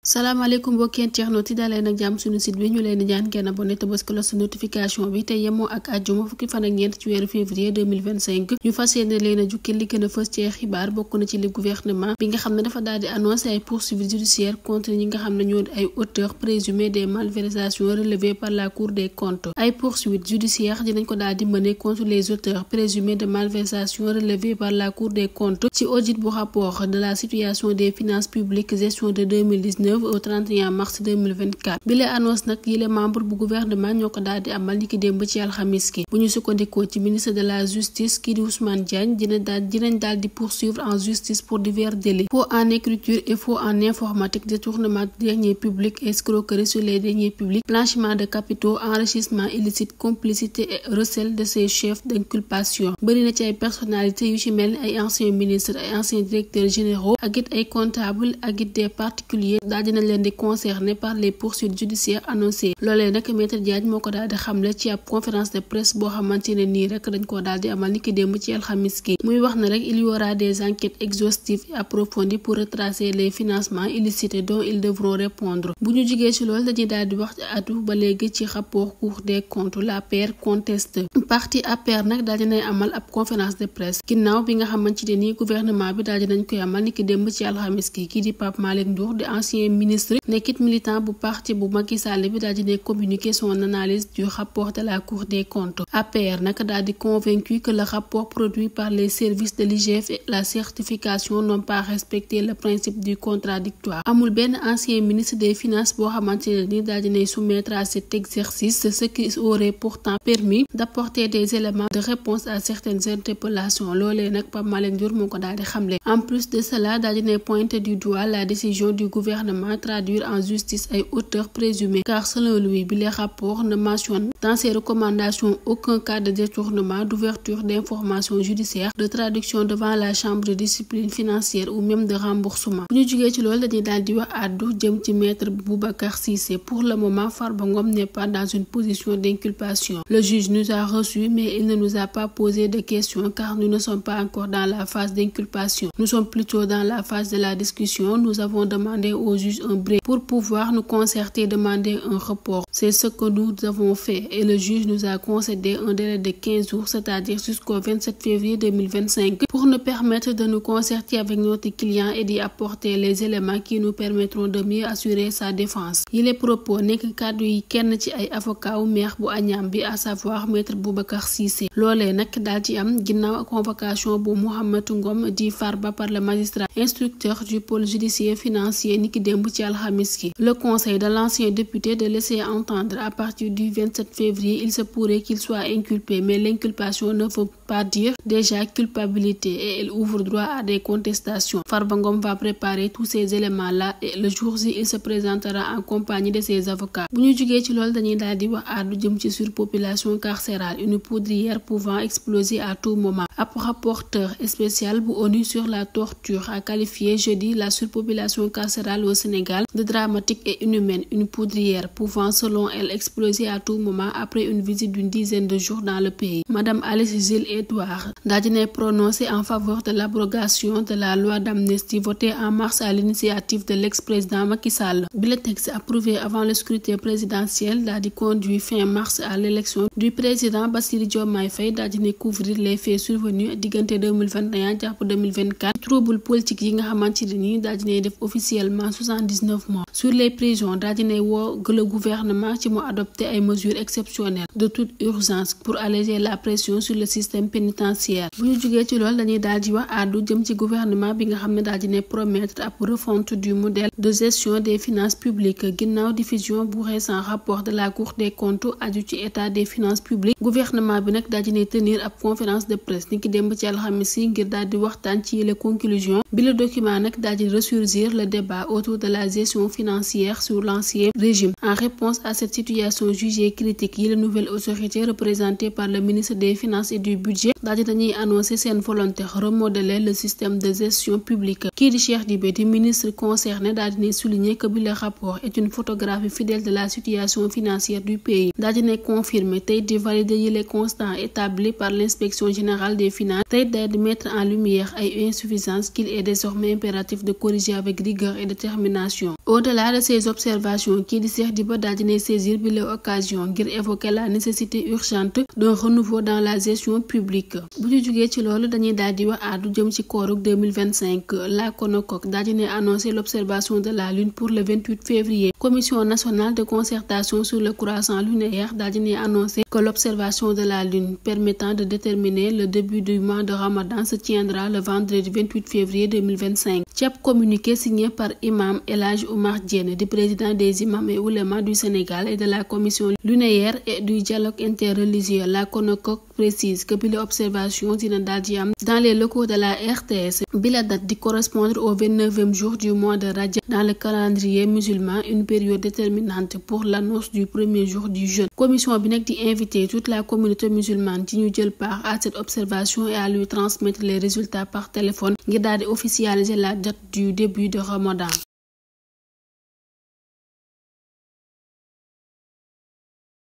salaamaaleykum mbokki internautes yi dalee nag jàmm suñu site bi ñu leen di ñaan ngeen abonné te bës cloche notification bi te yemoo ak àjjuma fukki fan ak ñeent ci weeru février 2025 ñu fas yéene leen a jukki li gën a fës ci xibaar bokk na ci li gouvernement bi nga xam ne dafa daal di annoncé ay poursuites judiciaires contre ñi nga xam ne ñoo di ay auteurs présumés des malversations relevées par la Cour des comptes. Ay poursuites judiciaires dinañ ko daal di mener contre les auteurs présumés de malversations relevées par la Cour des comptes ci audit bu rapport de la situation des finances publiques gestion de 2019 au 31 mars 2024 bi la annonce nag yile membre bu gouvernement ñoo ko daal di amal niki démb ci alxamis ki bu ñu sukkandikoo ci ministre de la justice kii di Ousmane Diagne dinañ daal di poursuivre en justice pour divers délits: faux en écriture et faux en informatique, détournement de deniers publics, escroquerie sur les deniers publics, blanchiment de capitaux, enrichissement illicite, complicité et recel de ses chefs d'inculpation. Bëri na ci ay personnalités yu ci mel ni ay anciens ministres, ay anciens directeurs généraux ak it ay comptables ak it des particuliers dinañ leen di concerné par les poursuites judiciaires annoncées. Loolee nag maître Diagne moo ko daal di xamle ci ab conférence de presse boo xamante ne nii rek dañ koo daal di amal niki démb ci alxamis gi muy wax na rek il y aura des enquêtes exhaustives et approfondies pour retracer les financements illicites dont ils devront répondre. Bu ñu jigee ci loolu dañuy daal di wax ci atu ba léegi ci rapport Cour des comptes. L'APR conteste. Parti APR nag daal dinay amal ab conférence de presse ginnaaw bi nga xamante ne nii gouvernement bi daal dinañ koy amal niki démb ci alxamis gi kii di Pape Malick Ndour di ancien ministre nekkit militant bu parti bu Macky Sall bi daal di communiquer son analyse du rapport de la Cour des comptes. APR nag daal di convaincu que le rapport produit par les services de l'IGF et la certification n'ont pas respecté le principe du contradictoire. Amul benn ancien ministre des finances boo xamante ne ni daal di soumettre à cet exercice, ce qui aurait pourtant permis d'apporter des éléments de réponse à certaines interpellations. Loolee nag Pape Malick Ndour moo ko daal di xamle. En plus de cela daal di pointer du doigt la décision du gouvernement traduire en justice ay auteurs présumés, car selon lui bi les rapports ne mentionnent dans ses recommandations aucun cas de détournement, d'ouverture d'informations judiciaires, de traduction devant la chambre de discipline financière ou même de remboursement. Bu ñu jugee ci loolu dañuy daal di wax àddu jëm ci maître Boubacar Cissé. Pour le moment, Farba Ngom n'est pas dans une position d'inculpation. Le juge nous a reçus mais il ne nous a pas posé de questions car nous ne sommes pas encore dans la phase d'inculpation. Nous sommes plutôt dans la phase de la discussion. Nous avons demandé au juge un break pour pouvoir nous concerter et demander un report. C'est ce que nous avons fait et le juge nous a concédé un délai de 15 jours, c'est-à-dire jusqu'au 27 février 2025, pour nous permettre de nous concerter avec notre client et d'y apporter les éléments qui nous permettront de mieux assurer sa défense. Il est propos nekk kàddu yi kenn ci ay avocat wu maire bu Agnam bi, à savoir maître Boubacar Cissé. Loolee nag daal ci am ginnaaw convocation bu Mouhamed Ngom di Farba par le magistrat instructeur du pôle judiciaire financier niki démb ci alxamis gi. Le conseil de l'ancien député de laisser entendre à partir du 27 février il se pourrait qu'il soit inculpé, mais l'inculpation ne veut pas dire déjà culpabilité et elle ouvre droit à des contestations. Farba Ngom va préparer tous ces éléments-là et le jour J il se présentera en compagnie de ses avocats. Bu ñu jugee ci loolu dañuy daal di wax àddu jëm ci surpopulation carcérale, une poudrière pouvant exploser à tout moment. Ab rapporteur spécial bu ONU sur la torture a qualifié jeudi la surpopulation carcérale au Sénégal de dramatique et inhumaine, une poudrière pouvant selon elle exploser à tout moment après une visite d'une dizaine de jours dans le pays. Madame Alice Gilles Edouard daal dina prononcé en faveur de l'abrogation de la loi d'amnistie votée en mars à l'initiative de l'ex-président Macky Sall. Bi le texte approuvé avant le scrutin présidentiel daal di conduit fin mars à l'élection du président Bassirou Diomaye Faye daal dina couvrir les faits survenus diggante 2021 jàpp 2024 trouble politique yi nga xamante ne nii daal dina def officiellement 79 mois. Sur les prisons daal dina woo le gouvernement ci mu adopté ay mesures exceptionnelles de toute urgence pour alléger la pression sur le système pénitentiaire. Bu ñu jugee ci loolu dañuy daal di wax àddu jëm ci gouvernement bi nga xam ne daal dina promettre ab refonte du modèle de gestion des finances publiques ginnaaw diffusion bu récent rapport de la Cour des comptes aju ci état des finances publiques. Gouvernement bi nag daal dina tenir ab conférence de presse niki démb ci alxamis yi ngir daal di waxtaan ci les conclusions bi le document nag daal di ressurgir le débat autour de la gestion financière sur l'ancien régime. En réponse à cette situation jugée critique yi la nouvelle autorité représentée par le ministre des Finances et du Budget budget daal di dañuy annoncé seen volonté remodeler le système de gestion publique. kii di Cheikh Dibe di ministre concerné daal di ne souligner que bi le rapport est une photographie fidèle de la situation financière du pays daal di ne confirmer tey di valider yi les constats établis par l'inspection générale des finances tey daal di mettre en lumière ay insuffisances qu'il est désormais impératif de corriger avec rigueur et détermination. Au-delà de ces observations kii di Cheikh Dibe daal di ne saisir bi l'occasion ngir évoquer la nécessité urgente d'un renouveau dans la gestion publique. bu ñu jugee ci loolu dañuy daal di wax àddu jëm ci koorug 2025 la CONOCOC daal di ne annoncé l'observation de la lune pour le 28 février. Commission nationale de concertation sur le croissant lunaire daal di ne annoncé que l'observation de la lune permettant de déterminer le début du mois de Ramadan se tiendra le vendredi 28 février 2025. ci ab communiqué signé par imam El Hadj Oumar Diène di président des imams et oulémas du Sénégal et de la commission lunaire et du dialogue interreligieux, la CONOCOC précise que bi la observation dina daal di am dans les locaux de la RTS. bi la date di correspondre au 29e jour du mois de Rajab dans le calendrier musulman, une période déterminante pour l'annonce du premier jour du jeûne. commission bi nag di inviter toute la communauté musulmane ci ñu jël part à cette observation et à lui transmettre les résultats par téléphone ngir daal di officialiser la date du début de Ramadan.